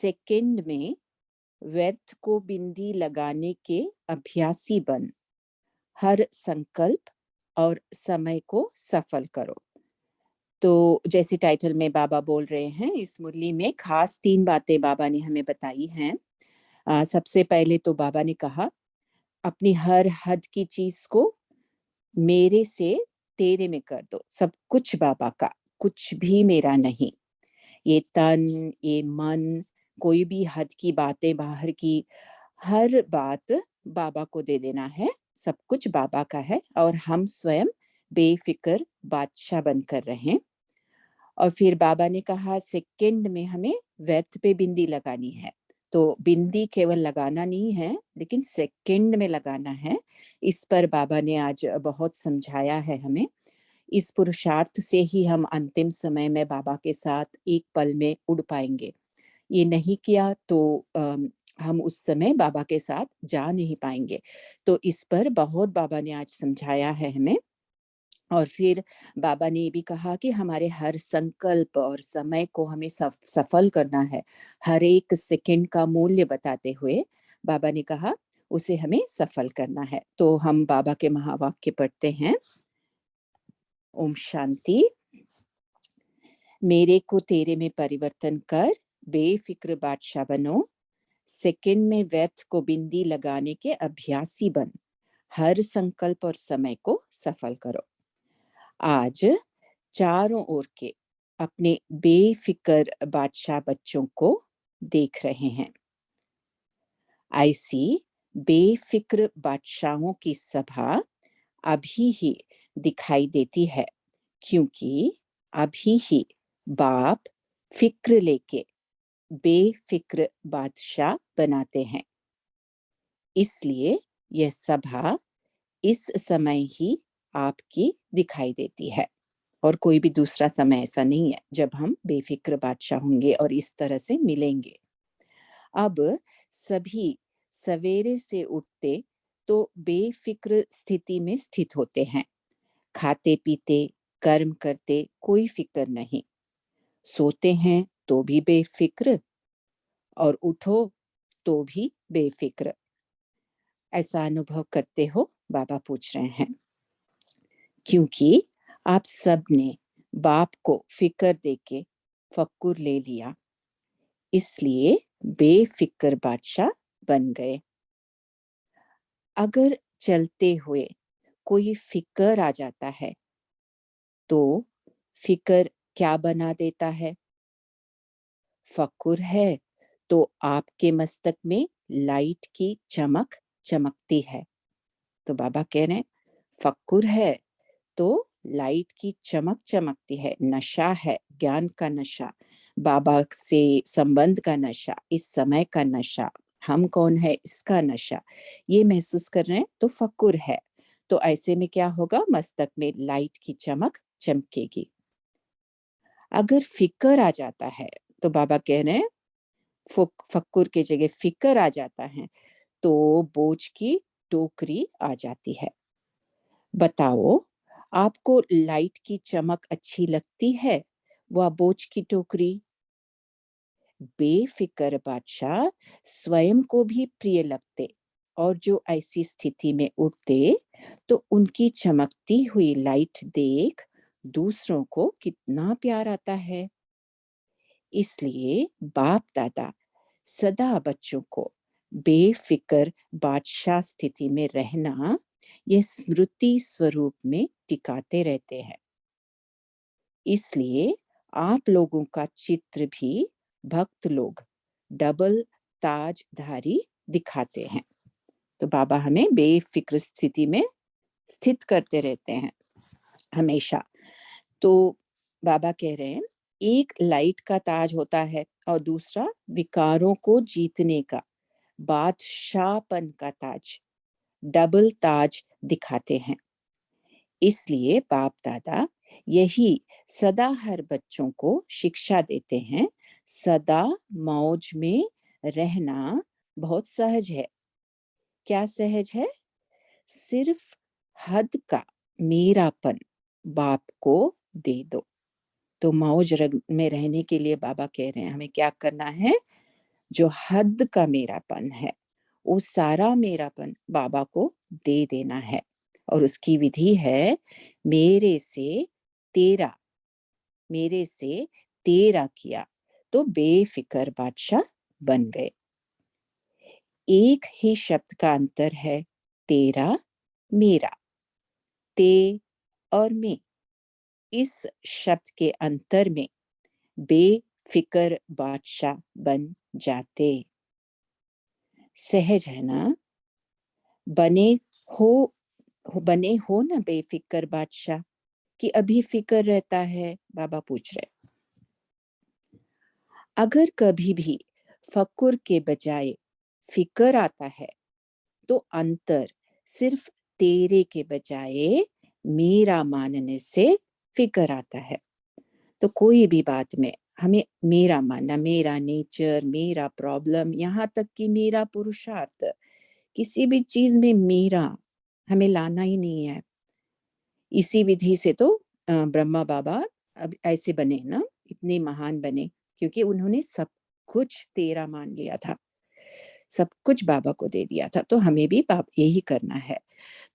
Second में व्यर्थ को बिंदी लगाने के अभ्यासी बन। हर संकल्प और समय को सफल करो। तो जैसे टाइटल में बाबा बोल रहे हैं, इस मुरली में खास 3 बातें बाबा ने हमें बताई हैं। सबसे पहले तो बाबा ने कहा, अपनी हर हद की चीज को मेरे से तेरे में कर दो। सब कुछ बाबा का, कुछ भी मेरा नहीं। ये तन, ये मन, कोई भी हद की बातें बाहर की, हर बात बाबा को दे देना है। सब कुछ बाबा का है और हम स्वयं बेफिक्र बादशाह बनकर रहें। और फिर बाबा ने कहा सेकंड में हमें व्यर्थ पे बिंदी लगानी है। तो बिंदी केवल लगाना नहीं है, लेकिन सेकंड में लगाना है। इस पर बाबा ने आज बहुत समझाया है हमें। इस पुरुषार्थ से ही हम अंतिम समय में बाबा के साथ एक पल में उड़ पाएंगे। ये नहीं किया तो हम उस समय बाबा के साथ जा नहीं पाएंगे। तो इस पर बहुत बाबा ने आज समझाया है हमें। और फिर बाबा ने ये भी कहा कि हमारे हर संकल्प और समय को हमें सफल करना है। हर एक सेकंड का मूल्य बताते हुए बाबा ने कहा उसे हमें सफल करना है। तो हम बाबा के महावाक्य पढ़ते हैं। ओम शांति। मेरे को तेरे में परिवर्तन कर, बेफिक्र बादशाह बनो। सेकंड में व्यर्थ को बिंदी लगाने के अभ्यासी बन। हर संकल्प और समय को सफल करो। आज चारों ओर के अपने बेफिक्र बादशाह बच्चों को देख रहे हैं। ऐसी बेफिक्र बादशाहों की सभा अभी ही दिखाई देती है, क्योंकि अभी ही बाप फिक्र लेके बेफिक्र बादशाह बनाते हैं। इसलिए यह सभा इस समय ही आपकी दिखाई देती है, और कोई भी दूसरा समय ऐसा नहीं है जब हम बेफिक्र बादशाह होंगे और इस तरह से मिलेंगे। अब सभी सवेरे से उठते तो बेफिक्र स्थिति में स्थित होते हैं। खाते पीते कर्म करते कोई फिक्र नहीं, सोते हैं तो भी बेफिक्र और उठो तो भी बेफिक्र। ऐसा अनुभव करते हो? बाबा पूछ रहे हैं। क्योंकि आप सब ने बाप को फिक्र देके फक्कुर ले लिया, इसलिए बेफिक्र बादशाह बन गए। अगर चलते हुए कोई फिक्र आ जाता है तो फिक्र क्या बना देता है? फक्कुर है तो आपके मस्तक में लाइट की चमक चमकती है। तो बाबा कह रहे हैं फक्कुर है तो लाइट की चमक चमकती है। नशा है, ज्ञान का नशा, बाबा से संबंध का नशा, इस समय का नशा, हम कौन है इसका नशा, ये महसूस कर रहे हैं तो फक्कुर है। तो ऐसे में क्या होगा? मस्तक में लाइट की चमक चमकेगी। अगर फिक्र आ जाता है तो बाबा कह रहे हैं फक्कुर के जगह फिक्र आ जाता है तो बोझ की टोकरी आ जाती है। बताओ, आपको लाइट की चमक अच्छी लगती है वह बोझ की टोकरी? बेफिक्र बादशाह स्वयं को भी प्रिय लगते, और जो ऐसी स्थिति में उठते तो उनकी चमकती हुई लाइट देख दूसरों को कितना प्यार आता है। इसलिए बाप दादा सदा बच्चों को बेफिक्र बादशाह स्थिति में रहना यह स्मृति स्वरूप में टिकाते रहते हैं। इसलिए आप लोगों का चित्र भी भक्त लोग डबल ताजधारी दिखाते हैं। तो बाबा हमें बेफिक्र स्थिति में स्थित करते रहते हैं हमेशा। तो बाबा कह रहे हैं एक लाइट का ताज होता है और दूसरा विकारों को जीतने का बादशाहपन का ताज, डबल ताज दिखाते हैं। इसलिए बाप दादा यही सदा हर बच्चों को शिक्षा देते हैं। सदा मौज में रहना बहुत सहज है। क्या सहज है? सिर्फ हद का मेरापन बाप को दे दो। तो मौज में रहने के लिए बाबा कह रहे हैं हमें क्या करना है? जो हद का मेरापन है, वो सारा मेरापन बाबा को दे देना है। और उसकी विधि है मेरे से तेरा, मेरे से तेरा किया तो बेफिक्र बादशाह बन गए। एक ही शब्द का अंतर है, तेरा मेरा, ते और मैं। इस शब्द के अंतर में बेफिक्र बादशाह बन जाते। सहज है ना? बने हो बने हो ना बेफिक्र बादशाह, कि अभी फिक्र रहता है? बाबा पूछ रहे। अगर कभी भी फक्र के बजाय फिक्र आता है, तो अंतर सिर्फ तेरे के बजाय मेरा मानने से फिक्र आता है। तो कोई भी बात में हमें मेरा मानना, मेरा नेचर, मेरा प्रॉब्लम, यहाँ तक कि मेरा पुरुषार्थ, किसी भी चीज में मेरा हमें लाना ही नहीं है। इसी विधि से तो ब्रह्मा बाबा अब ऐसे बने ना, इतने महान बने, क्योंकि उन्होंने सब कुछ तेरा मान लिया था, सब कुछ बाबा को दे दिया था। तो हमें भी यही करना है।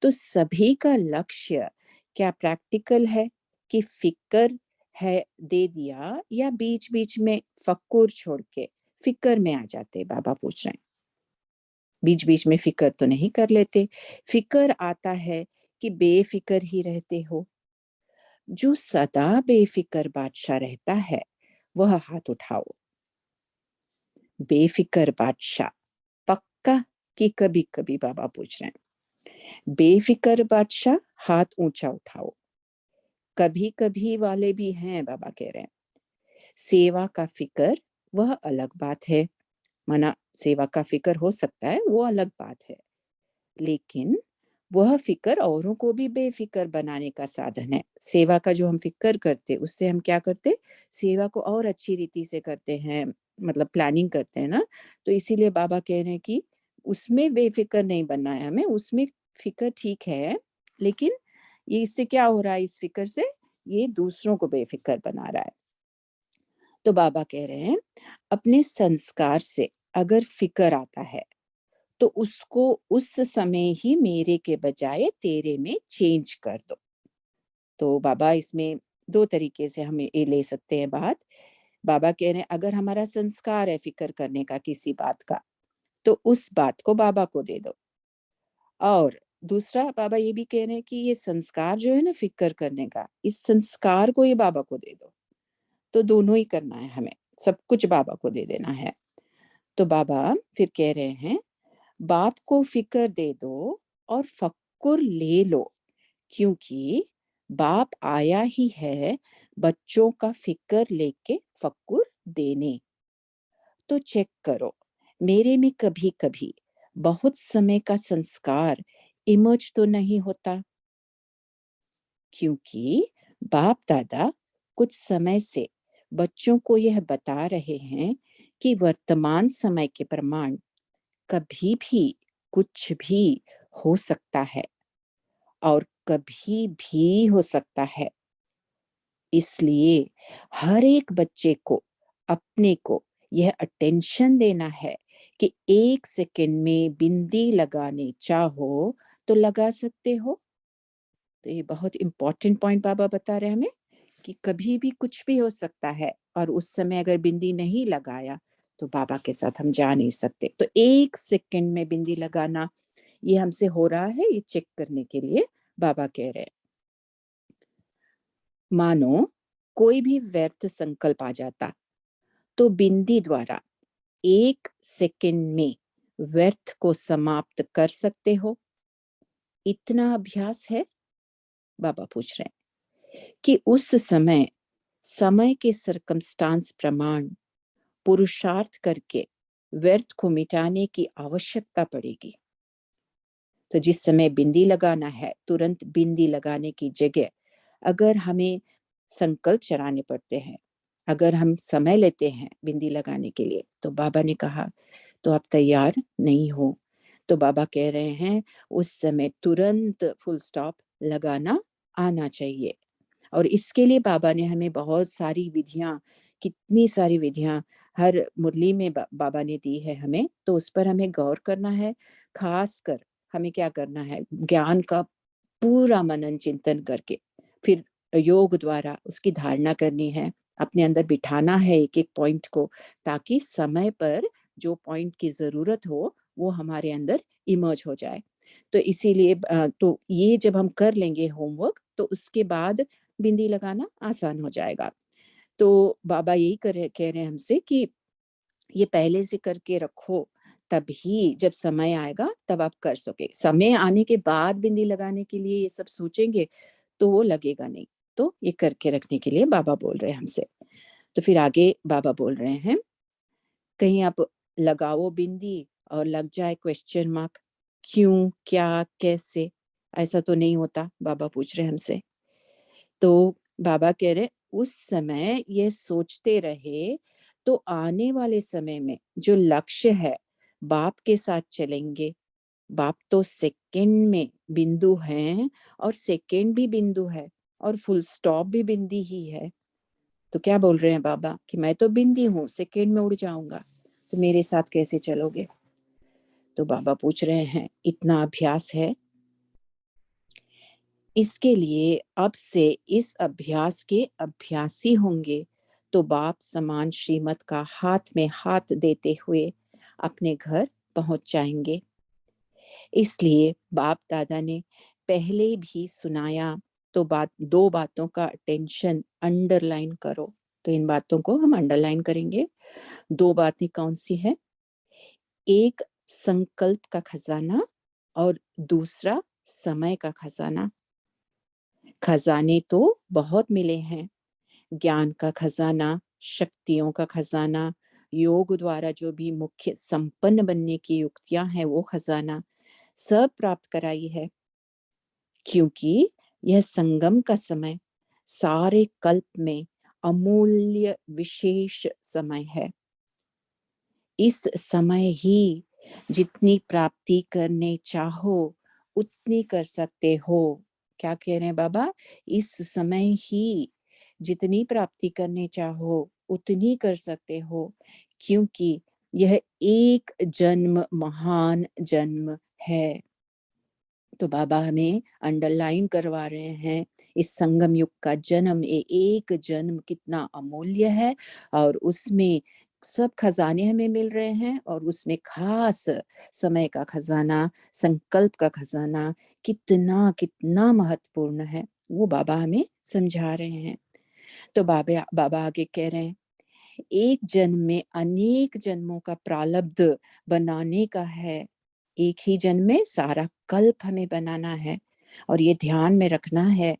तो सभी का लक्ष्य क्या प्रैक्टिकल है कि फिक्र है दे दिया, या बीच बीच में फक्र छोड़ के फिक्र में आ जाते? बाबा पूछ रहे हैं। बीच बीच में फिक्र तो नहीं कर लेते। फिक्र आता है कि बेफिक्र ही रहते हो। जो सदा बेफिक्र बादशाह रहता है, वह हाथ उठाओ। बेफिक्र बादशाह पक्का कि कभी कभी? बाबा पूछ रहे हैं। बेफिक्र बादशाह हाथ ऊंचा उठाओ। कभी कभी वाले भी हैं, बाबा कह रहे हैं। सेवा का फिक्र वह अलग बात है, माना सेवा का फिक्र हो सकता है, वो अलग बात है। लेकिन वह फिक्र औरों को भी बेफिक्र बनाने का साधन है। सेवा का जो हम फिक्र करते, उससे हम क्या करते? सेवा को और अच्छी रीति से करते हैं, मतलब प्लानिंग करते हैं ना। तो इसीलिए बाबा कह रहे हैं कि उसमें बेफिक्र नहीं बनना है हमें। उसमें फिक्र ठीक है, लेकिन ये इससे क्या हो रहा है? इस फिक्र से ये दूसरों को बेफिक्र बना रहा है। तो बाबा कह रहे हैं, अपने संस्कार से अगर फिक्र आता है, तो उसको उस समय ही मेरे के बजाय तेरे में चेंज कर दो। तो बाबा इसमें दो तरीके से हमें ये ले सकते हैं बात। बाबा कह रहे हैं, अगर हमारा संस्कार है फिक्र करने का किसी बात का, तो उस बात को बाबा को दे दो। और दूसरा बाबा ये भी कह रहे हैं कि ये संस्कार जो है ना फिक्र करने का, इस संस्कार को ये बाबा को दे दो। तो दोनों ही करना है हमें, सब कुछ बाबा को दे देना है। तो बाबा फिर कह रहे हैं, बाप को फिक्र दे दो और फक्र ले लो, क्योंकि बाप आया ही है बच्चों का फिक्र लेके फक्र देने। तो चेक करो, मेरे में कभी कभी बहुत समय का संस्कार इमर्ज तो नहीं होता, क्योंकि बाप दादा कुछ समय से बच्चों को यह बता रहे हैं कि वर्तमान समय के प्रमाण कभी भी कुछ भी हो सकता है, और कभी भी हो सकता है। इसलिए हर एक बच्चे को अपने को यह अटेंशन देना है कि 1 सेकंड में बिंदी लगाने चाहो तो लगा सकते हो। तो ये बहुत इंपॉर्टेंट पॉइंट बाबा बता रहे हैं हमें, कि कभी भी कुछ भी हो सकता है, और उस समय अगर बिंदी नहीं लगाया तो बाबा के साथ हम जा नहीं सकते। तो 1 सेकंड में बिंदी लगाना ये हमसे हो रहा है, ये चेक करने के लिए बाबा कह रहे हैं। मानो कोई भी व्यर्थ संकल्प आ जाता, तो बिंदी द्वारा 1 सेकंड में व्यर्थ को समाप्त कर सकते हो। इतना अभ्यास है? बाबा पूछ रहे हैं कि उस समय समय के सरकमस्टांस प्रमाण पुरुषार्थ करके व्यर्थ को मिटाने की आवश्यकता पड़ेगी। तो जिस समय बिंदी लगाना है, तुरंत बिंदी लगाने की जगह अगर हमें संकल्प चढ़ाने पड़ते हैं, अगर हम समय लेते हैं बिंदी लगाने के लिए, तो बाबा ने कहा तो आप तैयार नहीं हो। तो बाबा कह रहे हैं, उस समय तुरंत फुल स्टॉप लगाना आना चाहिए। और इसके लिए बाबा ने हमें बहुत सारी विधियां, कितनी सारी विधियां हर मुरली में बाबा ने दी है हमें, तो उस पर हमें गौर करना है। खास कर हमें क्या करना है, ज्ञान का पूरा मनन चिंतन करके फिर योग द्वारा उसकी धारणा करनी है, अपने अंदर बिठाना है एक एक पॉइंट को, ताकि समय पर जो पॉइंट की जरूरत हो वो हमारे अंदर इमर्ज हो जाए। तो इसीलिए तो ये जब हम कर लेंगे होमवर्क, तो उसके बाद बिंदी लगाना आसान हो जाएगा। तो बाबा यही कह रहे हैं हमसे कि ये पहले से करके रखो, तभी जब समय आएगा तब आप कर सके। समय आने के बाद बिंदी लगाने के लिए ये सब सोचेंगे तो वो लगेगा नहीं। तो ये करके रखने के लिए बाबा बोल रहे हैं हमसे। तो फिर आगे बाबा बोल रहे हैं, कहीं आप लगाओ बिंदी और लग जाए क्वेश्चन मार्क, क्यों, क्या, कैसे, ऐसा तो नहीं होता, बाबा पूछ रहे हैं हमसे। तो बाबा कह रहे उस समय ये सोचते रहे तो आने वाले समय में जो लक्ष्य है, बाप के साथ चलेंगे। बाप तो सेकंड में बिंदु हैं, और सेकंड भी बिंदु है, और फुल स्टॉप भी बिंदी ही है। तो क्या बोल रहे हैं बाबा कि मैं तो बिंदी हूँ, सेकंड में उड़ जाऊंगा, तो मेरे साथ कैसे चलोगे? तो बाबा पूछ रहे हैं, इतना अभ्यास है, इसके लिए अब से इस अभ्यास के अभ्यासी होंगे तो बाप समान श्रीमत का हाथ में हाथ देते हुए अपने घर पहुंच जाएंगे। इसलिए बाप दादा ने पहले भी सुनाया, तो दो बातों का अटेंशन अंडरलाइन करो। तो इन बातों को हम अंडरलाइन करेंगे। दो बातें कौन सी है? एक संकल्प का खजाना, और दूसरा समय का खजाना। खजाने तो बहुत मिले हैं, ज्ञान का खजाना, शक्तियों का खजाना, योग द्वारा जो भी मुख्य संपन्न बनने की युक्तियां हैं वो खजाना सब प्राप्त कराई है। क्योंकि यह संगम का समय सारे कल्प में अमूल्य विशेष समय है। इस समय ही जितनी प्राप्ति करने चाहो उतनी कर सकते हो। क्या कह रहे हैं बाबा? इस समय ही जितनी प्राप्ति करने चाहो उतनी कर सकते हो, क्योंकि यह एक जन्म महान जन्म है। तो बाबा हमें अंडरलाइन करवा रहे हैं, इस संगम युग का जन्म, एक जन्म कितना अमूल्य है, और उसमें सब खजाने हमें मिल रहे हैं, और उसमें खास समय का खजाना, संकल्प का खजाना कितना कितना महत्वपूर्ण है, वो बाबा हमें समझा रहे हैं। तो बाबा बाबा आगे कह रहे हैं, एक जन्म में अनेक जन्मों का प्रारब्ध बनाने का है। एक ही जन्म में सारा कल्प हमें बनाना है, और ये ध्यान में रखना है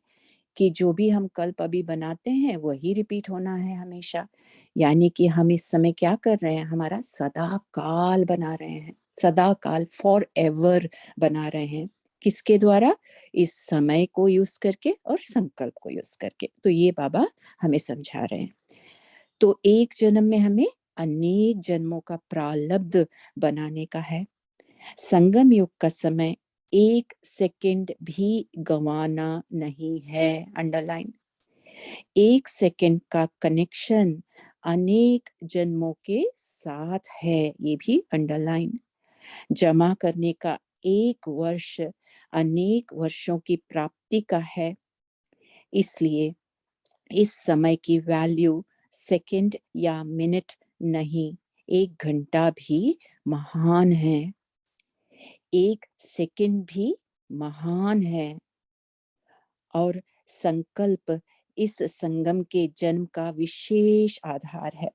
कि जो भी हम कल्प अभी बनाते हैं वही रिपीट होना है हमेशा। यानी कि हम इस समय क्या कर रहे हैं, हमारा सदा काल बना रहे हैं, सदा काल फॉर एवर बना रहे हैं। किसके द्वारा? इस समय को यूज करके और संकल्प को यूज करके। तो ये बाबा हमें समझा रहे हैं। तो एक जन्म में हमें अनेक जन्मों का प्रारब्ध बनाने का है। संगम युग का समय एक सेकंड भी गंवाना नहीं है, अंडरलाइन। एक सेकंड का कनेक्शन अनेक जन्मों के साथ है, ये भी अंडरलाइन। जमा करने का एक वर्ष अनेक वर्षों की प्राप्ति का है। इसलिए इस समय की वैल्यू सेकंड या मिनट नहीं, एक घंटा भी महान है, एक सेकंड भी महान है। और संकल्प इस संगम के जन्म का विशेष आधार है।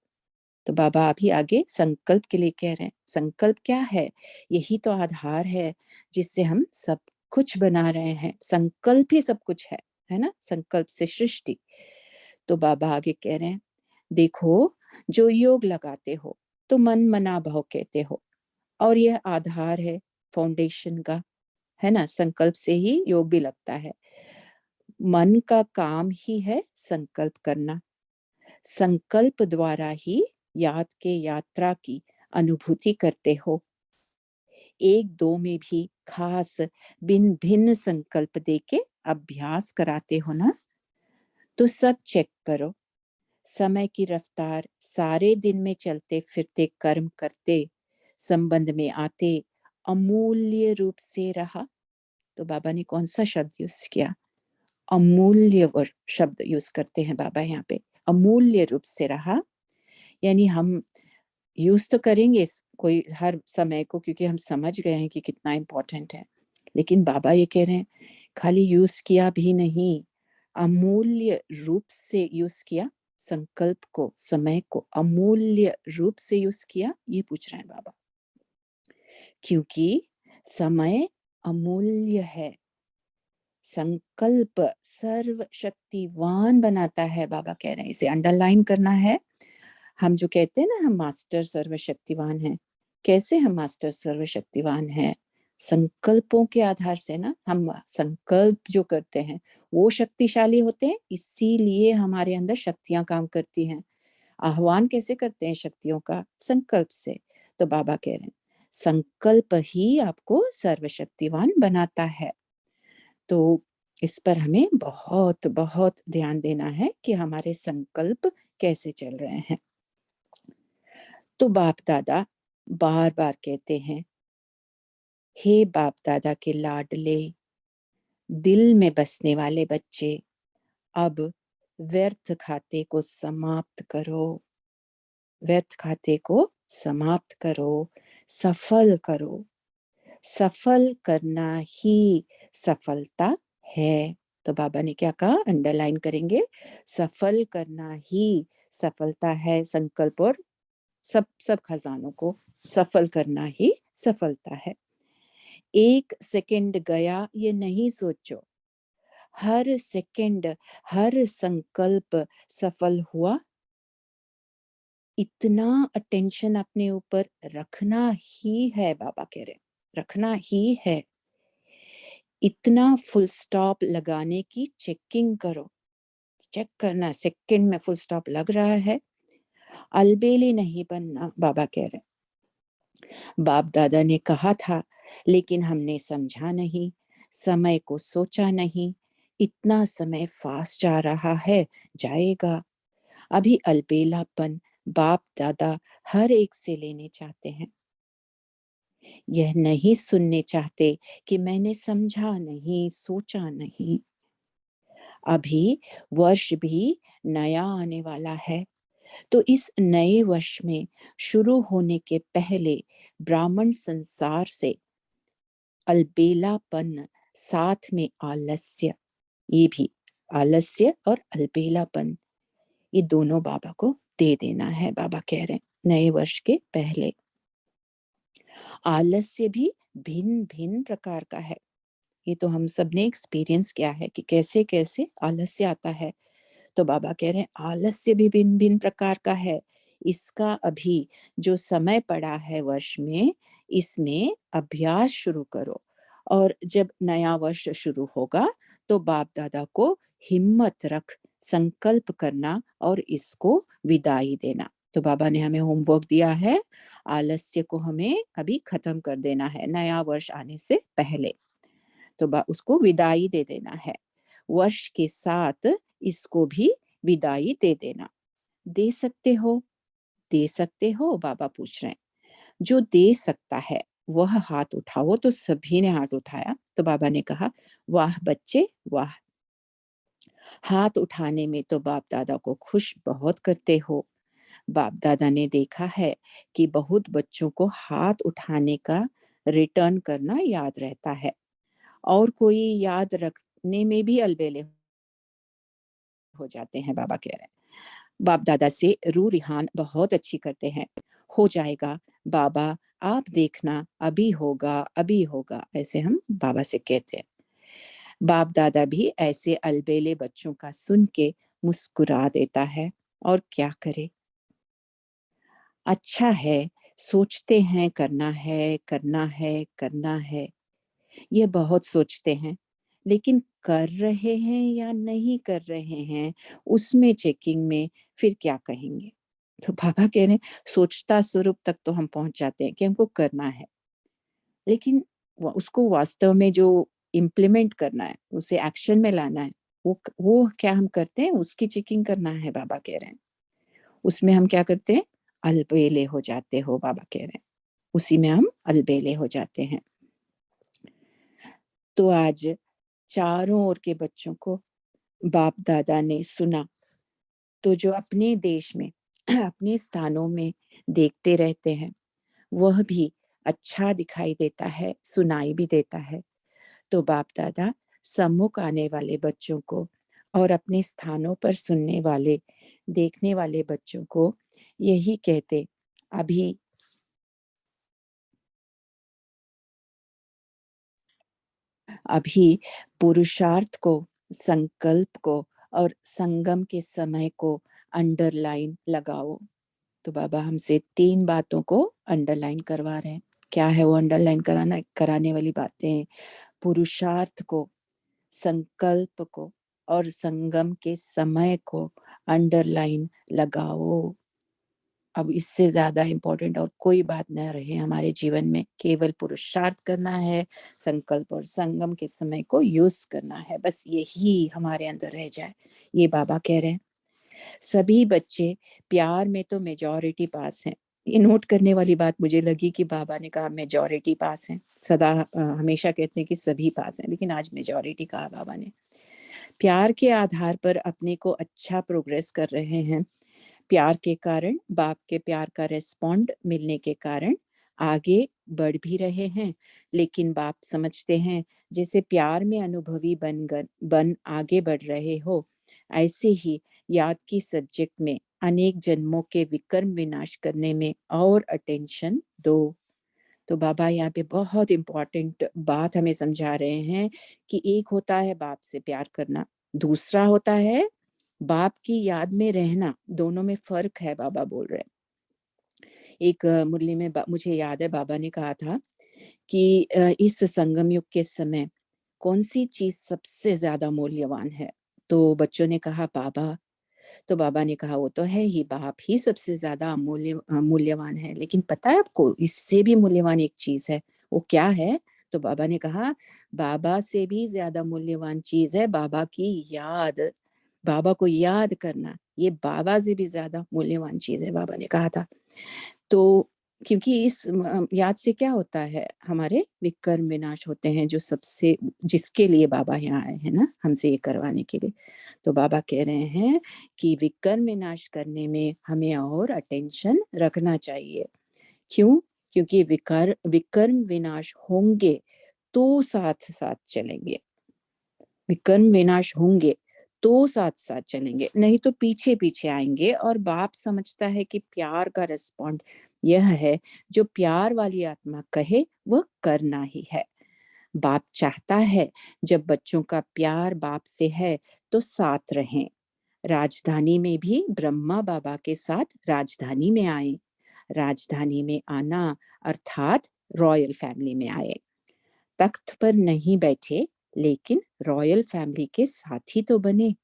तो बाबा अभी आगे संकल्प के लिए कह रहे हैं। संकल्प क्या है? यही तो आधार है जिससे हम सब कुछ बना रहे हैं। संकल्प ही सब कुछ है ना? संकल्प से सृष्टि। तो बाबा आगे कह रहे हैं, देखो, जो योग लगाते हो तो मन मना भाव कहते हो, और यह आधार है फाउंडेशन का, है ना? संकल्प से ही योग भी लगता है। मन का काम ही है संकल्प करना। संकल्प द्वारा ही याद के यात्रा की अनुभूति करते हो। एक दो में भी खास भिन्न भिन्न संकल्प देके अभ्यास कराते हो ना, तो सब चेक करो। समय की रफ्तार सारे दिन में चलते फिरते कर्म करते संबंध में आते अमूल्य रूप से रहा। तो बाबा ने कौन सा शब्द यूज किया? अमूल्य शब्द यूज करते हैं बाबा यहाँ पे। अमूल्य रूप से रहा यानी हम यूज तो करेंगे कोई हर समय को, क्योंकि हम समझ गए हैं कि कितना इम्पोर्टेंट है। लेकिन बाबा ये कह रहे हैं खाली यूज किया भी नहीं, अमूल्य रूप से यूज किया। संकल्प को, समय को अमूल्य रूप से यूज किया, ये पूछ रहे हैं बाबा। क्योंकि समय अमूल्य है, संकल्प सर्वशक्तिवान बनाता है। बाबा कह रहे हैं इसे अंडरलाइन करना है। हम जो कहते हैं ना हम मास्टर सर्वशक्तिवान हैं, कैसे हम मास्टर सर्वशक्तिवान हैं? संकल्पों के आधार से ना, हम संकल्प जो करते हैं वो शक्तिशाली होते हैं, इसीलिए हमारे अंदर शक्तियां काम करती हैं। आह्वान कैसे करते हैं शक्तियों का? संकल्प से। तो बाबा कह रहे हैं संकल्प ही आपको सर्वशक्तिवान बनाता है। तो इस पर हमें बहुत बहुत ध्यान देना है कि हमारे संकल्प कैसे चल रहे हैं। तो बाप दादा बार बार कहते हैं, हे बाप दादा के लाडले, दिल में बसने वाले बच्चे, अब व्यर्थ खाते को समाप्त करो, व्यर्थ खाते को समाप्त करो, सफल करो। सफल करना ही सफलता है। तो बाबा ने क्या कहा? अंडरलाइन करेंगे, सफल करना ही सफलता है। संकल्प और सब सब खजानों को सफल करना ही सफलता है। एक सेकंड गया ये नहीं सोचो, हर सेकंड हर संकल्प सफल हुआ, इतना अटेंशन अपने ऊपर रखना ही है। बाबा कह रहे रखना ही है। इतना फुल स्टॉप लगाने की चेकिंग करो, चेक करना सेकंड में फुल स्टॉप लग रहा है। अलबेली नहीं बनना, बाबा कह रहे। बाप दादा ने कहा था लेकिन हमने समझा नहीं, समय को सोचा नहीं। इतना समय फास्ट जा रहा है, जाएगा। अभी अलबेलापन बाप दादा हर एक से लेने चाहते हैं। यह नहीं सुनने चाहते कि मैंने समझा नहीं, सोचा नहीं। अभी वर्ष भी नया आने वाला है, तो इस नए वर्ष में शुरू होने के पहले ब्राह्मण संसार से अलबेलापन, साथ में आलस्य, ये भी आलस्य और अलबेलापन, ये दोनों बाबा को दे देना है। बाबा कह रहे हैं नए वर्ष के पहले। आलस्य भी भिन्न भिन्न प्रकार का है, ये तो हम सब ने एक्सपीरियंस किया है कि कैसे कैसे आलस्य आता है। तो बाबा कह रहे हैं आलस्य भी भिन्न भिन्न प्रकार का है। इसका अभी जो समय पड़ा है वर्ष में, इसमें अभ्यास शुरू करो। और जब नया वर्ष शुरू होगा तो बाप दादा को हिम्मत रख संकल्प करना और इसको विदाई देना। तो बाबा ने हमें होमवर्क दिया है, आलस्य को हमें अभी खत्म कर देना है नया वर्ष आने से पहले। तो उसको विदाई दे देना है। वर्ष के साथ इसको भी विदाई दे देना। दे सकते हो? दे सकते हो? बाबा पूछ रहे हैं। जो दे सकता है वह हाथ उठाओ। तो सभी ने हाथ उठाया। तो बाबा ने कहा वाह बच्चे वाह, हाथ उठाने में तो बाप दादा को खुश बहुत करते हो। बाप दादा ने देखा है कि बहुत बच्चों को हाथ उठाने का रिटर्न करना याद रहता है, और कोई याद रखने में भी अलबेले हो जाते हैं। बाबा कह रहे हैं बाप दादा से रू रिहान बहुत अच्छी करते हैं। हो जाएगा बाबा, आप देखना, अभी होगा अभी होगा, ऐसे हम बाबा से कहते हैं। बाप दादा भी ऐसे अलबेले बच्चों का सुन के मुस्कुरा देता है। और क्या करे, अच्छा है, सोचते हैं करना है करना है करना है, ये बहुत सोचते हैं, लेकिन कर रहे हैं या नहीं कर रहे हैं उसमें चेकिंग में फिर क्या कहेंगे? तो बाबा कह रहे हैं सोचता स्वरूप तक तो हम पहुंच जाते हैं कि हमको करना है, लेकिन उसको वास्तव में जो इम्प्लीमेंट करना है, उसे एक्शन में लाना है, वो क्या हम करते हैं उसकी चेकिंग करना है। बाबा कह रहे हैं उसमें हम क्या करते हैं, अलबेले हो जाते हो, बाबा कह रहे हैं, उसी में हम अलबेले हो जाते हैं। तो आज चारों ओर के बच्चों को बाप दादा ने सुना, तो जो अपने देश में अपने स्थानों में देखते रहते हैं वह भी अच्छा दिखाई देता है, सुनाई भी देता है। तो बाप दादा सम्मुख आने वाले बच्चों को और अपने स्थानों पर सुनने वाले देखने वाले बच्चों को यही कहते, अभी अभी पुरुषार्थ को, संकल्प को और संगम के समय को अंडरलाइन लगाओ। तो बाबा हमसे 3 बातों को अंडरलाइन करवा रहे हैं। क्या है वो अंडरलाइन कराने वाली बातें? पुरुषार्थ को, संकल्प को और संगम के समय को अंडरलाइन लगाओ। अब इससे ज्यादा इम्पोर्टेंट और कोई बात न रहे हमारे जीवन में, केवल पुरुषार्थ करना है, संकल्प और संगम के समय को यूज करना है, बस यही हमारे अंदर रह जाए। ये बाबा कह रहे हैं। सभी बच्चे प्यार में तो मेजॉरिटी पास हैं। ये नोट करने वाली बात मुझे लगी कि बाबा ने कहा मेजॉरिटी पास है। सदा हमेशा कहते हैं कि सभी पास हैं, लेकिन आज मेजॉरिटी कहा बाबा ने। प्यार के आधार पर अपने को अच्छा प्रोग्रेस कर रहे हैं। प्यार के कारण, बाप के प्यार का रेस्पॉन्ड मिलने के कारण आगे बढ़ भी रहे हैं। लेकिन बाप समझते हैं जैसे प्यार में अनुभवी बन आगे बढ़ रहे हो, ऐसे ही याद की सब्जेक्ट में अनेक जन्मों के विकर्म विनाश करने में और अटेंशन दो। तो बाबा यहाँ पे बहुत इंपॉर्टेंट बात हमें समझा रहे हैं कि एक होता है बाप से प्यार करना, दूसरा होता है बाप की याद में रहना। दोनों में फर्क है, बाबा बोल रहे हैं। एक मुरली में मुझे याद है बाबा ने कहा था कि इस संगम युग के समय कौन सी चीज सबसे ज्यादा मूल्यवान है? तो बच्चों ने कहा बाबा। तो बाबा ने कहा वो तो है ही, बाप ही सबसे ज्यादा मूल्यवान है, लेकिन पता है आपको इससे भी मूल्यवान एक चीज है, वो क्या है? तो बाबा ने कहा बाबा से भी ज्यादा मूल्यवान चीज है बाबा की याद। बाबा को याद करना, ये बाबा से भी ज्यादा मूल्यवान चीज है, बाबा ने कहा था। तो क्योंकि इस याद से क्या होता है, हमारे विकर्म विनाश होते हैं, जो सबसे जिसके लिए बाबा यहाँ आए हैं ना, हमसे ये करवाने के लिए। तो बाबा कह रहे हैं कि विकर्म विनाश करने में हमें और अटेंशन रखना चाहिए। क्यों? क्योंकि विकर्म विनाश होंगे तो साथ साथ चलेंगे। विकर्म विनाश होंगे तो साथ साथ चलेंगे, नहीं तो पीछे पीछे आएंगे। और बाप समझता है कि प्यार का रिस्पॉन्ड यह है, जो प्यार वाली आत्मा कहे वह करना ही है। बाप चाहता है जब बच्चों का प्यार बाप से है तो साथ रहें। राजधानी में भी ब्रह्मा बाबा के साथ राजधानी में आए। राजधानी में आना अर्थात रॉयल फैमिली में आए। तख्त पर नहीं बैठे, लेकिन रॉयल फैमिली के साथी तो बने।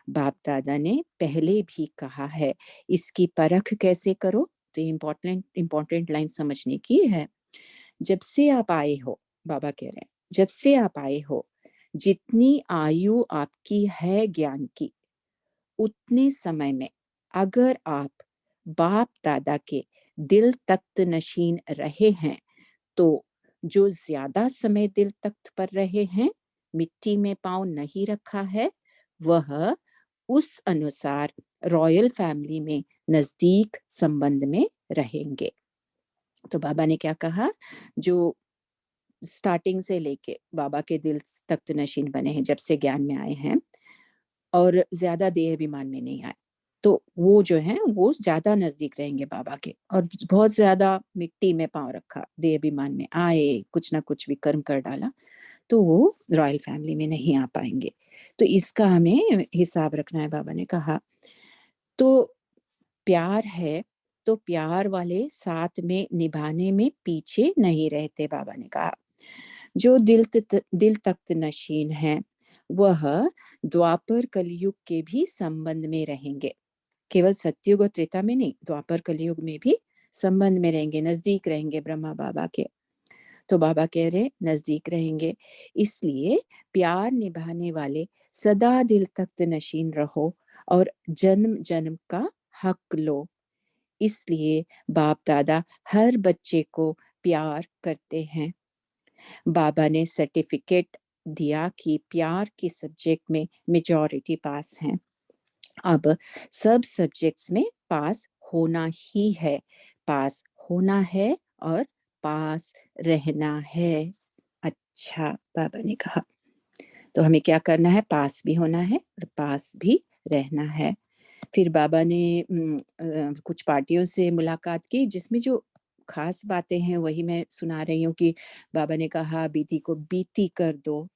बाप दादा ने पहले भी कहा है, इसकी परख कैसे करो? तो इम्पोर्टेंट लाइन समझने की है। जब से आप आए हो, बाबा कह रहे हैं, जब से आप आए हो, जितनी आयु आपकी है ज्ञान की, उतने समय में अगर आप बाप दादा के दिल तख्त नशीन रहे हैं, तो जो ज्यादा समय दिल तख्त पर रहे हैं, मिट्टी में पांव नहीं रखा है, वह उस अनुसार रॉयल फैमिली में नजदीक संबंध में रहेंगे। तो बाबा ने क्या कहा, जो स्टार्टिंग से लेके बाबा के दिल तख्त नशीन बने हैं, जब से ज्ञान में आए हैं और ज्यादा देह अभिमान में नहीं आए, तो वो जो है वो ज्यादा नजदीक रहेंगे बाबा के। और बहुत ज्यादा मिट्टी में पांव रखा, देह अभिमान में आए, कुछ ना कुछ विकर्म कर डाला, तो वो रॉयल फैमिली में नहीं आ पाएंगे। तो इसका हमें हिसाब रखना है, बाबा ने कहा। तो प्यार है तो प्यार वाले साथ में निभाने में पीछे नहीं रहते, बाबा ने कहा। जो दिल तख्त नशीन है, वह द्वापर कलयुग के भी संबंध में रहेंगे। केवल सतयुग और त्रेता में नहीं, द्वापर कलयुग में भी संबंध में रहेंगे, नजदीक रहेंगे ब्रह्मा बाबा के। तो बाबा कह रहे नजदीक रहेंगे, इसलिए प्यार निभाने वाले सदा दिल तख्त नशीन रहो और जन्म जन्म का हक लो। इसलिए बाप दादा हर बच्चे को प्यार करते हैं। बाबा ने सर्टिफिकेट दिया कि प्यार के सब्जेक्ट में मेजॉरिटी पास हैं। अब सब सब्जेक्ट्स में पास होना ही है, पास होना है और पास रहना है। अच्छा, बाबा ने कहा। तो हमें क्या करना है? पास भी होना है और पास भी रहना है। फिर बाबा ने कुछ पार्टियों से मुलाकात की, जिसमें जो खास बातें हैं वही मैं सुना रही हूँ कि बाबा ने कहा बीती को बीती कर दो,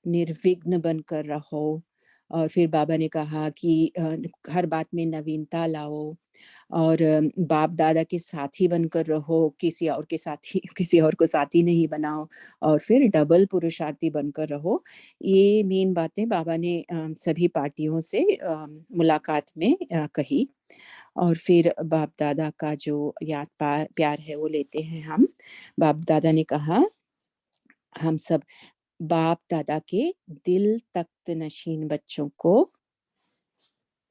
निर्विघ्न बनकर रहो। और फिर बाबा ने कहा कि हर बात में नवीनता लाओ और बाप दादा के साथी बनकर रहो, किसी और के साथी किसी और को साथी नहीं बनाओ, और फिर डबल पुरुषार्थी बनकर रहो। ये मेन बातें बाबा ने सभी पार्टियों से मुलाकात में कही। और फिर बाप दादा का जो प्यार है वो लेते हैं हम। बाप दादा ने कहा, हम सब बाप दादा के दिल तख्त नशीन बच्चों को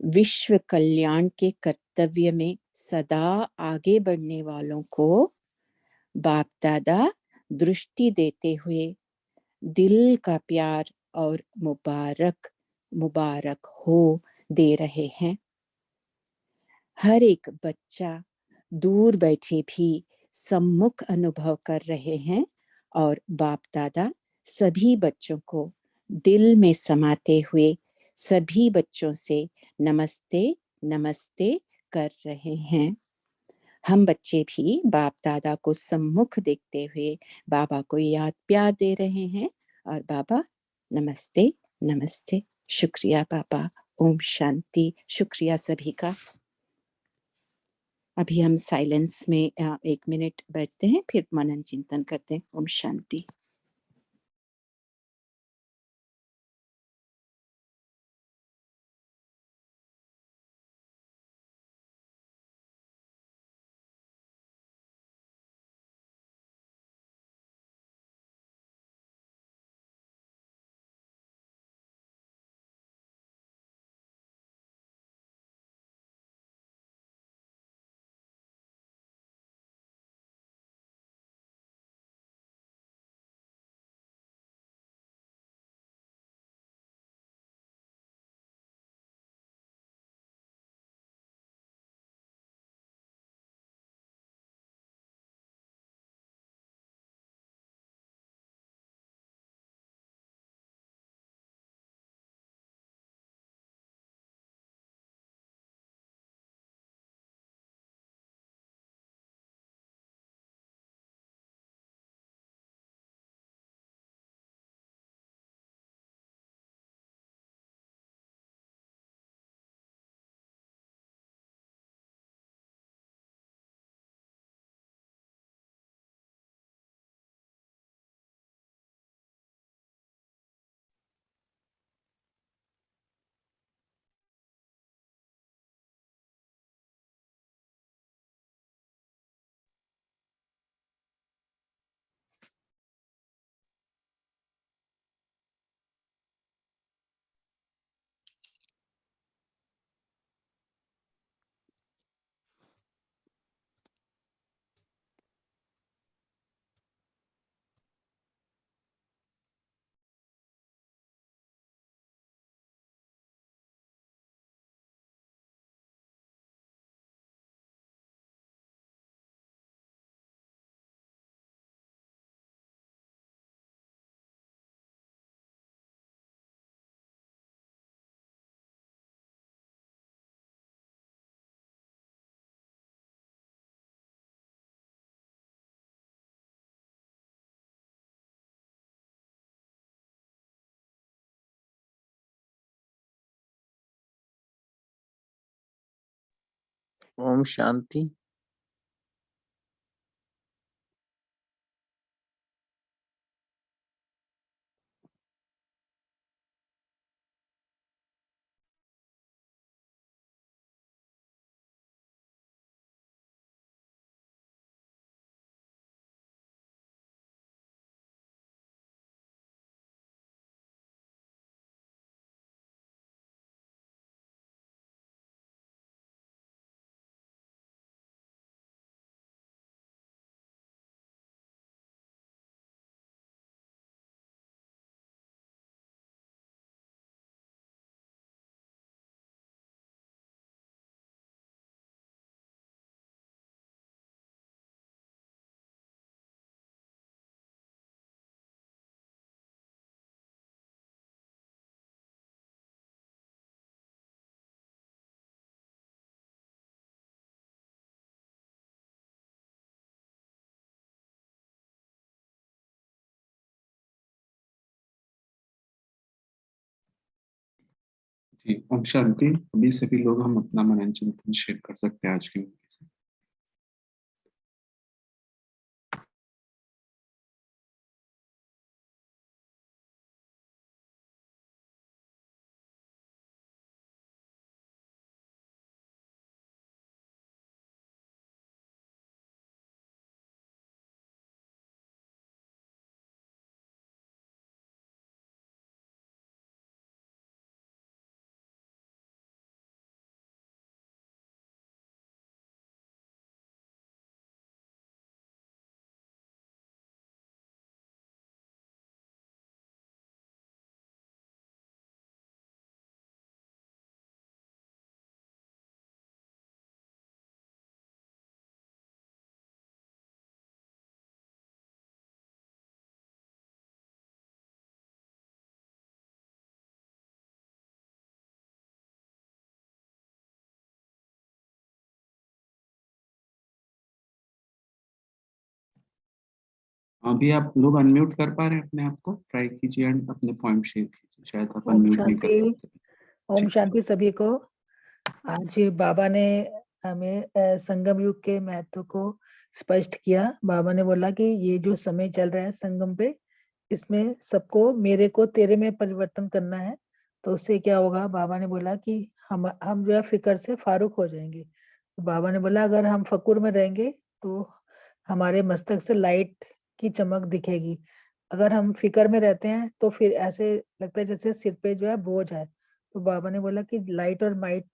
विश्व कल्याण के कर्तव्य में सदा आगे बढ़ने वालों को बाप दादा दृष्टि देते हुए दिल का प्यार और मुबारक मुबारक हो दे रहे हैं। हर एक बच्चा दूर बैठे भी सम्मुख अनुभव कर रहे हैं और बाप दादा सभी बच्चों को दिल में समाते हुए सभी बच्चों से नमस्ते नमस्ते कर रहे हैं। हम बच्चे भी बाप दादा को सम्मुख देखते हुए बाबा को याद प्यार दे रहे हैं। और बाबा नमस्ते नमस्ते। शुक्रिया बाबा। ओम शांति। शुक्रिया सभी का। अभी हम साइलेंस में 1 मिनट बैठते हैं, फिर मनन चिंतन करते हैं। ओम शांति। ओम शांति। जी, ओम शांति। अभी सभी लोग हम अपना मनन चिंतन शेयर कर सकते हैं आज की मूवी से। अभी आप लोग अनम्यूट कर पा रहे हैं अपने आप को? ट्राई कीजिए एंड अपने पॉइंट शेयर कीजिए। शायद आप ओम अनम्यूट नहीं कर शांति। सकते। ओम शांति सभी को। आज बाबा ने हमें संगम युग के महत्व को स्पष्ट किया। बाबा ने बोला कि ये जो समय चल रहा है संगम पे, इसमें सबको मेरे को तेरे में परिवर्तन करना है। तो उससे क्या होगा? बाबा ने बोला कि हम जो है फिक्र से फारूक हो जाएंगे। तो बाबा ने बोला अगर हम फकुर में रहेंगे तो हमारे मस्तक से लाइट की चमक दिखेगी। अगर हम फिक्र में रहते हैं तो फिर ऐसे लगता है जैसे सिर पे जो है बोझ है। तो बाबा ने बोला कि लाइट और माइट,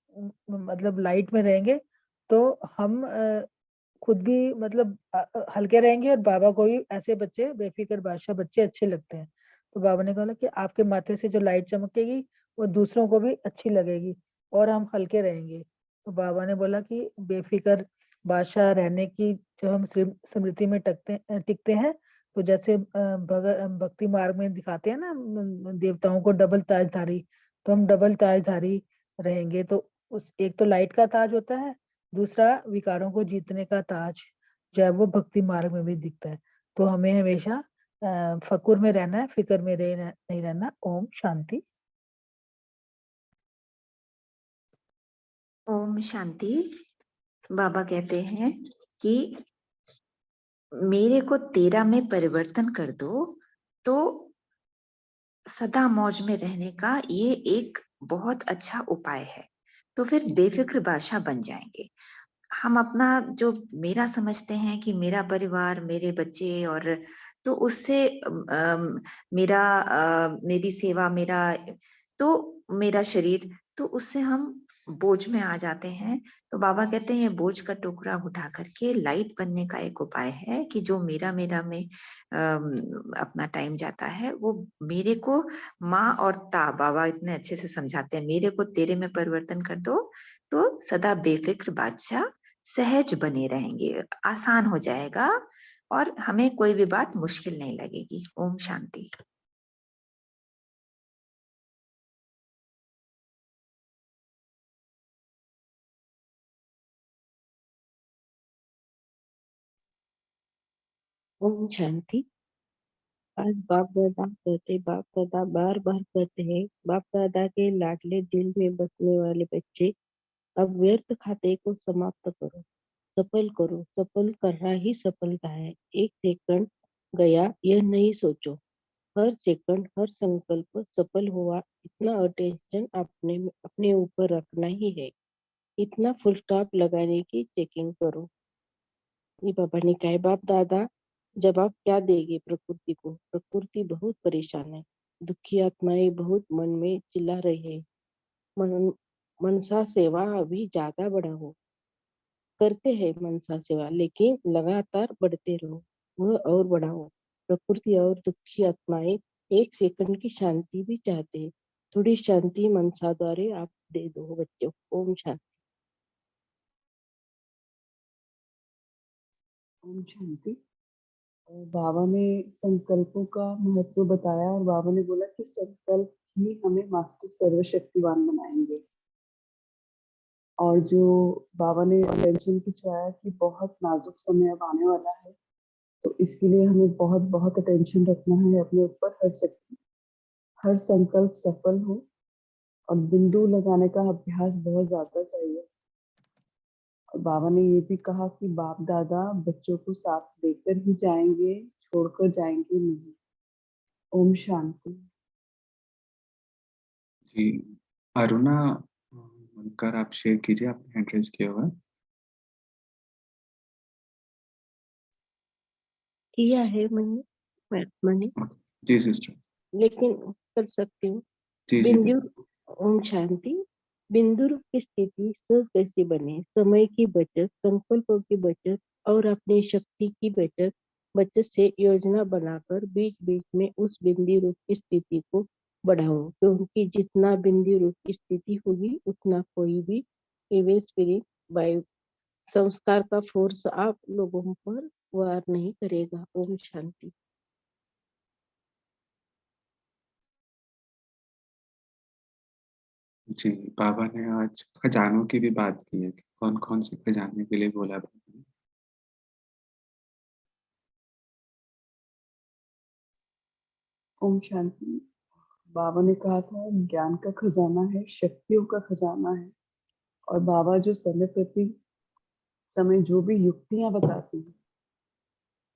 मतलब लाइट में रहेंगे तो हम खुद भी मतलब हल्के रहेंगे, और बाबा को भी ऐसे बच्चे बेफिक्र बादशाह बच्चे अच्छे लगते हैं। तो बाबा ने कहा कि आपके माथे से जो लाइट चमकेगी वो दूसरों को भी अच्छी लगेगी और हम हल्के रहेंगे। तो बाबा ने बोला कि बेफिक्र बादशाह रहने की जब हम स्मृति में टिकते हैं, तो जैसे भक्ति मार्ग में दिखाते हैं ना देवताओं को डबल ताजधारी, तो हम डबल ताजधारी रहेंगे। तो उस एक तो लाइट का ताज होता है, दूसरा विकारों को जीतने का ताज जो है वो भक्ति मार्ग में भी दिखता है। तो हमें हमेशा फकुर में रहना है, फिक्र में नहीं रहना। ओम शांति। ओम शांति। बाबा कहते हैं कि मेरे को तेरा में परिवर्तन कर दो, तो सदा मौज में रहने का ये एक बहुत अच्छा उपाय है। तो फिर बेफिक्र बादशाह बन जाएंगे। हम अपना जो मेरा समझते हैं कि मेरा परिवार, मेरे बच्चे, और तो उससे मेरी सेवा, मेरा शरीर, तो उससे हम बोझ में आ जाते हैं। तो बाबा कहते हैं ये बोझ का टुकड़ा उठा करके लाइट बनने का एक उपाय है कि जो मेरा मेरा में अपना टाइम जाता है, वो मेरे को माँ और ता, बाबा इतने अच्छे से समझाते हैं, मेरे को तेरे में परिवर्तन कर दो तो सदा बेफिक्र बादशाह सहज बने रहेंगे, आसान हो जाएगा और हमें कोई भी बात मुश्किल नहीं लगेगी। ओम शांति। ओम शांति। आज बाप दादा बार बार कहते हैं, बाप दादा के लाडले दिल में बसने वाले बच्चे, अब व्यर्थ खाते को समाप्त करो, सफल करो। सफल करना ही सफलता है। एक सेकंड गया यह नहीं सोचो, हर सेकंड हर संकल्प सफल हुआ, इतना अटेंशन अपने ऊपर रखना ही है। इतना फुल स्टॉप लगाने की चेकिंग करो। ये पापा ने कहा, बाप दादा जवाब क्या देंगे प्रकृति को? प्रकृति बहुत परेशान है, दुखी आत्माएं बहुत मन में चिल्ला रही है। मनसा सेवा अभी ज्यादा बढ़ा हो, करते हैं मनसा सेवा, लेकिन लगातार बढ़ते रहो, वह और बढ़ाओ। प्रकृति और दुखी आत्माएं एक सेकंड की शांति भी चाहते हैं। थोड़ी शांति मनसा द्वारे आप दे दो बच्चों। ओम शांति। ओम शांति। और बाबा ने संकल्पों का महत्व बताया और बाबा ने बोला कि संकल्प ही हमें मास्टर सर्वशक्तिवान बनाएंगे। और जो बाबा ने अटेंशन खिंचवाया कि बहुत नाजुक समय अब आने वाला है, तो इसके लिए हमें बहुत बहुत अटेंशन रखना है अपने ऊपर। हर संकल्प सफल हो और बिंदु लगाने का अभ्यास बहुत ज्यादा चाहिए। और बाबा ने ये भी कहा कि बाप दादा बच्चों को साथ देकर ही जाएंगे, छोड़कर जाएंगे नहीं। ओम शांति। जी, अरुणा बनकर आप शेयर कीजिए, आपने हैंड रेज किया हुआ है। किया है मैंने, जी सिस्टर। लेकिन कर सकती हूँ। जी जी बिंदु, बिल्कुल। ओम शांति। बिंदु की स्थिति सहज कैसे बने? समय की बचत, संकल्पों की बचत और अपनी शक्ति की बचत से योजना बनाकर बीच बीच में उस बिंदु रूप की स्थिति को बढ़ाऊं, क्योंकि जितना बिंदु रूप की स्थिति होगी उतना कोई भी इवे स्पिरिट वायु संस्कार का फोर्स आप लोगों पर वार नहीं करेगा। ओम शांति। जी, बाबा ने आज खजानों की भी बात की है कि कौन कौन से खजाने के लिए बोला बाबा ने। ओम शांति। बाबा ने कहा था ज्ञान का खजाना है, शक्तियों का खजाना है। और बाबा जो समय प्रति समय जो भी युक्तियां बताती हैं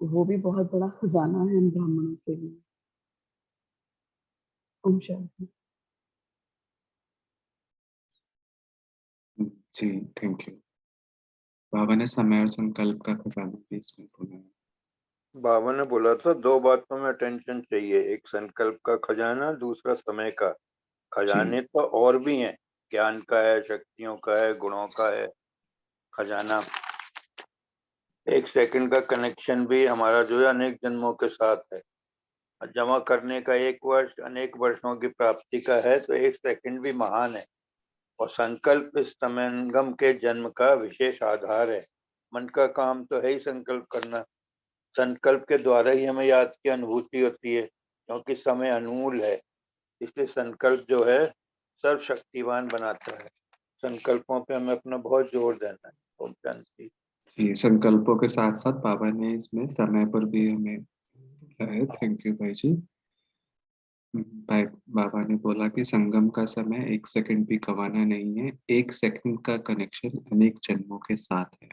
वो भी बहुत बड़ा खजाना है हम ब्राह्मणों के लिए। ओम शांति। जी थैंक यू। बाबा ने समय और संकल्प का खजाना भी इसमें बोला है। बाबा ने बोला था 2 बातों में अटेंशन चाहिए, एक संकल्प का खजाना, दूसरा समय का। खजाने तो और भी हैं, ज्ञान का है, शक्तियों का है, गुणों का है खजाना। 1 सेकंड का कनेक्शन भी हमारा जो है अनेक जन्मों के साथ है। जमा करने का 1 वर्ष अनेक वर्षों की प्राप्ति का है, तो 1 सेकंड भी महान है। और संकल्प इस समयंगम के जन्म का विशेष आधार है। मन का काम तो है ही संकल्प करना। संकल्प के द्वारा ही हमें याद की अनुभूति होती है, क्योंकि समय अनमोल है। इसलिए संकल्प जो है सर्वशक्तिवान बनाता है। संकल्पों पे हमें अपना बहुत जोर देना है। ओम शांति। जी, संकल्पों के साथ साथ बाबा ने इसमें समय पर भी हमें बोला है। थैंक यू भाई जी। भाई बाबा ने बोला कि संगम का समय 1 सेकंड भी गंवाना नहीं है, 1 सेकंड का कनेक्शन अनेक जन्मों के साथ है।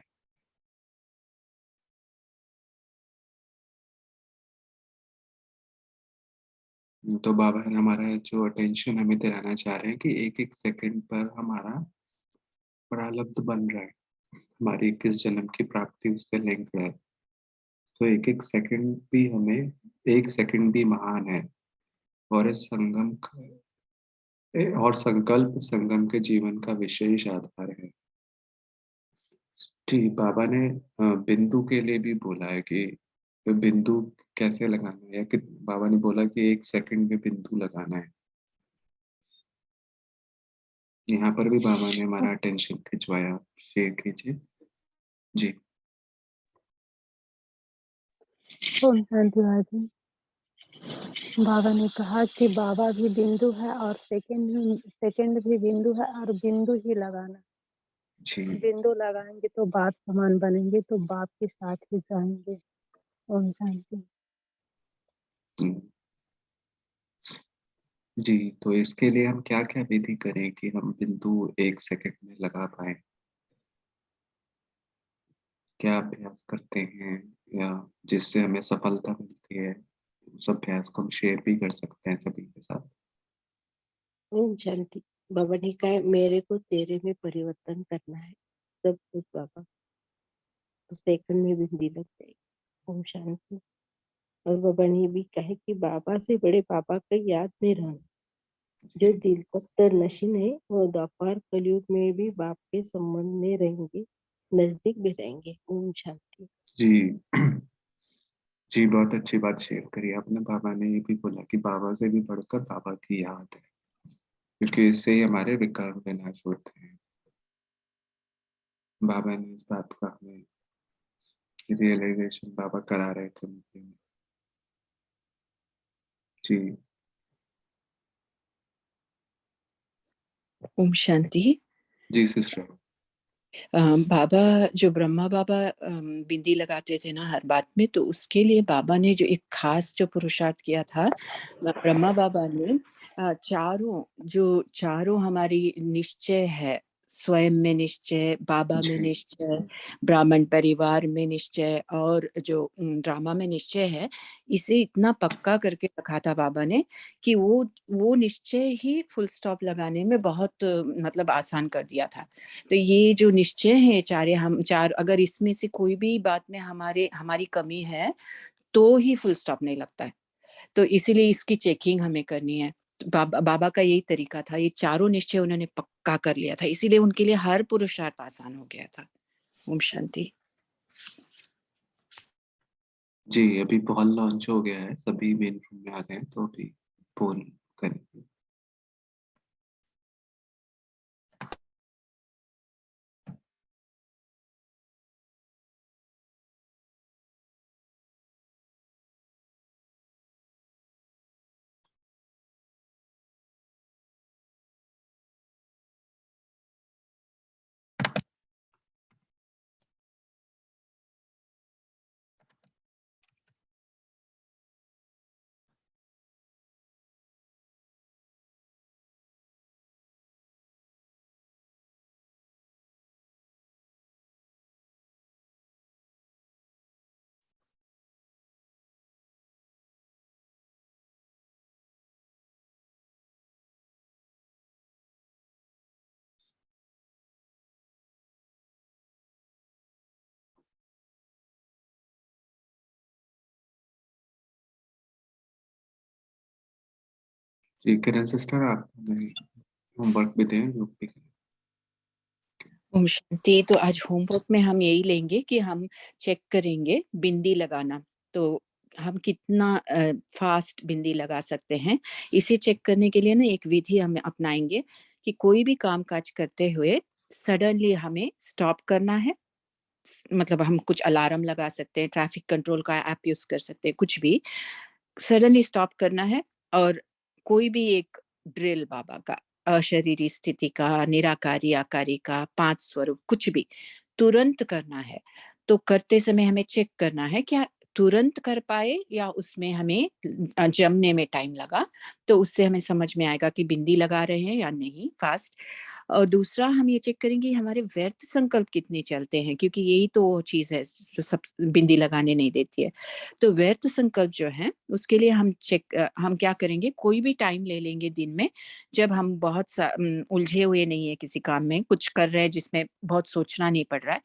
तो बाबा ने हमारा जो अटेंशन हमें दिलाना चाह रहे हैं कि 1-1 सेकंड पर हमारा प्रारब्ध बन रहा है, हमारी किस जन्म की प्राप्ति उससे लिंक है। तो 1-1 सेकंड भी हमें 1 सेकंड भी महान है। और इस और संकल्प संगम के जीवन का विशेष आधार है। जी, बाबा ने बिंदु के लिए भी बोला है कि बिंदु कैसे लगाना है, या कि बाबा ने बोला कि 1 सेकंड में बिंदु लगाना है। यहाँ पर भी बाबा ने हमारा अटेंशन खिंचवाया। शेयर कीजिए। जी। ओम शांति वाजी। बाबा ने कहा कि बाबा भी बिंदु है और सेकंड भी बिंदु है और बिंदु ही लगाना। जी बिंदु लगाएंगे तो बाप समान बनेंगे, तो बाप के साथ ही जाएंगे। ओम शांति। जी, तो इसके लिए हम क्या क्या विधि करें कि हम बिंदु 1 सेकंड में लगा पाए? क्या अभ्यास करते हैं या जिससे हमें सफलता मिलती है, उस अभ्यास को हम शेयर भी कर सकते हैं सभी के साथ। ओम शांति। बाबा ने कहा मेरे को तेरे में परिवर्तन करना है, सब कुछ बाबा, तो सेकंड में बिंदी लग जाएगी। ओम शांति। और बाबा ने भी कहा कि बाबा से बड़े बाबा का याद में रहना। जो दिल तक नशीन है वो द्वापर कलयुग में भी बाप के संबंध में रहेंगे, नजदीक भी रहेंगे। ओम शांति। जी जी, बहुत अच्छी बात शेयर करी आपने। बाबा ने ये भी बोला कि बाबा से भी बढ़कर बाबा की याद है, क्योंकि इससे ही हमारे विकार विनाश होते हैं। बाबा ने इस बात का हमें रियलाइजेशन बाबा करा रहे थे मुझे। जी ओम शांति। जी सिस्टर। बाबा जो ब्रह्मा बाबा बिंदी लगाते थे ना हर बात में, तो उसके लिए बाबा ने जो एक खास जो पुरुषार्थ किया था, ब्रह्मा बाबा ने चारों हमारी निश्चय है, स्वयं में निश्चय, बाबा में जी, निश्चय, ब्राह्मण परिवार में निश्चय और जो ड्रामा में निश्चय है, इसे इतना पक्का करके रखा था बाबा ने कि वो निश्चय ही फुल स्टॉप लगाने में बहुत मतलब आसान कर दिया था। तो ये जो निश्चय है हम चार, अगर इसमें से कोई भी बात में हमारी कमी है तो ही फुल स्टॉप नहीं लगता है। तो इसीलिए इसकी चेकिंग हमें करनी है। तो बाबा का यही तरीका था, ये चारों निश्चय उन्होंने पक्का कर लिया था, इसीलिए उनके लिए हर पुरुषार्थ आसान हो गया था। ओम शांति। जी, अभी हॉल लॉन्च हो गया है, सभी मेन रूम में आ गए हैं, तो अभी पोल करेंगे। जी, किरण सिस्टर, आप हमें होमवर्क भी दें, ग्रुप भी करें। ओम शांति। तो आज होमवर्क में हम यही लेंगे कि हम चेक करेंगे बिंदी लगाना, तो हम कितना फास्ट बिंदी लगा सकते हैं। इसे चेक करने के लिए ना एक विधि हम अपनाएंगे कि कोई भी काम काज करते हुए सडनली हमें स्टॉप करना है। मतलब हम कुछ अलार्म लगा सकते हैं, ट्रैफिक कंट्रोल का ऐप यूज कर सकते हैं, कुछ भी सडनली स्टॉप करना है। और कोई भी एक ड्रिल बाबा का, अशरीरी स्थिति का, निराकारी आकारी का, 5 स्वरूप, कुछ भी तुरंत करना है। तो करते समय हमें चेक करना है क्या तुरंत कर पाए या उसमें हमें जमने में टाइम लगा। तो उससे हमें समझ में आएगा कि बिंदी लगा रहे हैं या नहीं फास्ट। और दूसरा हम ये चेक करेंगे हमारे व्यर्थ संकल्प कितने चलते हैं, क्योंकि यही तो वो चीज है जो सब बिंदी लगाने नहीं देती है। तो व्यर्थ संकल्प जो है उसके लिए हम क्या करेंगे, कोई भी टाइम ले लेंगे दिन में जब हम उलझे हुए नहीं है, किसी काम में कुछ कर रहे हैं जिसमें बहुत सोचना नहीं पड़ रहा है।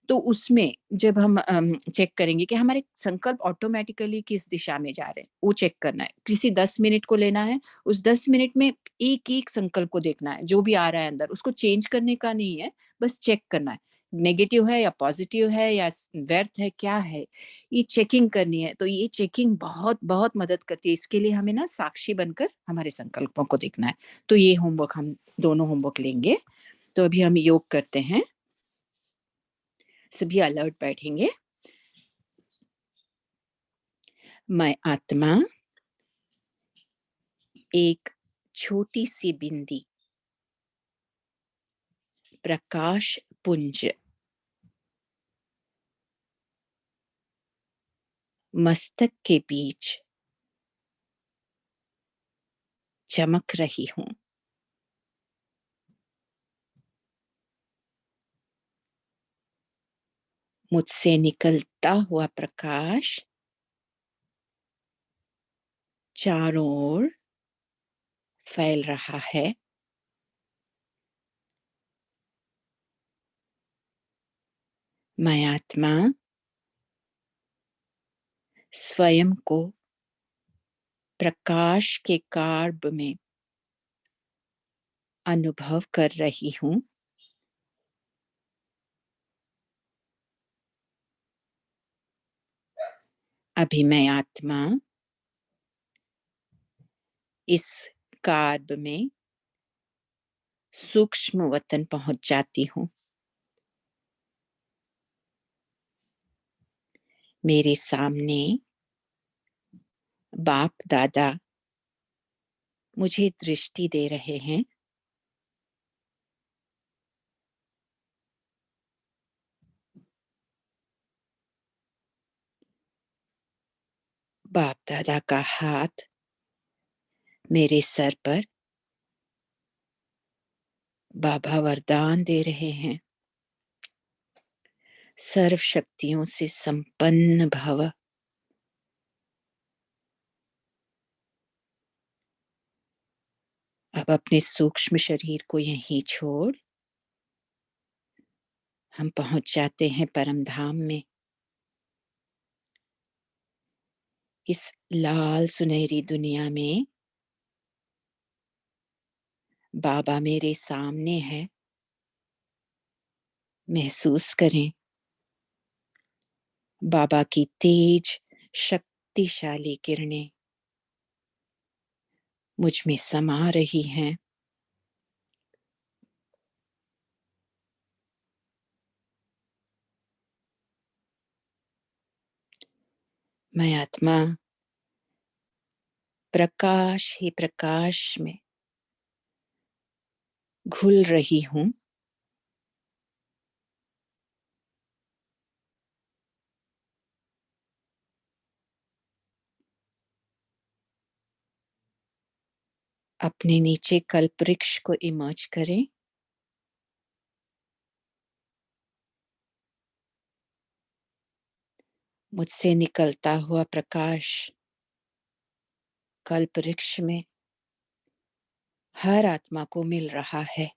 तो उसमें जब हम चेक करेंगे कि हमारे संकल्प ऑटोमेटिकली किस दिशा में जा रहे हैं, वो चेक करना है। किसी 10 मिनट को लेना है, उस 10 मिनट में एक एक संकल्प को देखना है, जो भी आ रहा है अंदर उसको चेंज करने का नहीं है, बस चेक करना है नेगेटिव है या पॉजिटिव है या व्यर्थ है, क्या है, ये चेकिंग करनी है। तो ये चेकिंग बहुत बहुत मदद करती है। इसके लिए हमें ना साक्षी बनकर हमारे संकल्पों को देखना है। तो ये होमवर्क हम दोनों होमवर्क लेंगे। तो अभी हम योग करते हैं, सभी अलर्ट बैठेंगे। मैं आत्मा एक छोटी सी बिंदी, प्रकाश पुंज, मस्तक के बीच चमक रही हूँ। मुझसे निकलता हुआ प्रकाश चारों ओर फैल रहा है। मैं आत्मा स्वयं को प्रकाश के कार्ब में अनुभव कर रही हूँ। अभी मैं आत्मा इस कार्ब में सूक्ष्म वतन पहुंच जाती हूँ। मेरे सामने बाप दादा मुझे दृष्टि दे रहे हैं। बाप दादा का हाथ मेरे सर पर बाबा वरदान दे रहे हैं, सर्व शक्तियों से संपन्न भव। अब अपने सूक्ष्म शरीर को यहीं छोड़ हम पहुंच जाते हैं परम धाम में। इस लाल सुनहरी दुनिया में बाबा मेरे सामने है। महसूस करें बाबा की तेज शक्तिशाली किरणें मुझ में समा रही हैं। मैं आत्मा प्रकाश ही प्रकाश में घुल रही हूं। अपने नीचे कल्प वृक्ष को इमर्ज करें। मुझसे निकलता हुआ प्रकाश कल्प वृक्ष में हर आत्मा को मिल रहा है।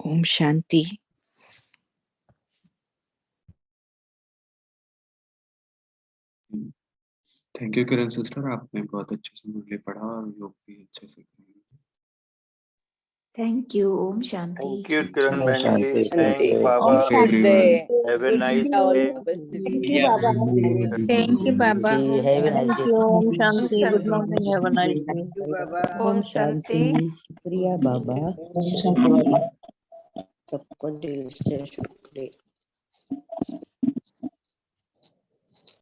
ओम शांति। थैंक यू किरण सिस्टर, आपने बहुत अच्छे से मुरली पढ़ा और योग भी अच्छे से किया। Thank you. ओम शांति। थैंक यू जय किरण बहन जी, शांति थैंक बाबा, ओम शांति। Have a nice day. Thank you बाबा। थैंक यू बाबा। Have a nice thank day. You. ओम ओम शांति। गुड शांति। Morning. Have a nice day. ओम शांति। शुक्रिया बाबा, ओम शांति बाबा। सबको दिल से शुक्रिया।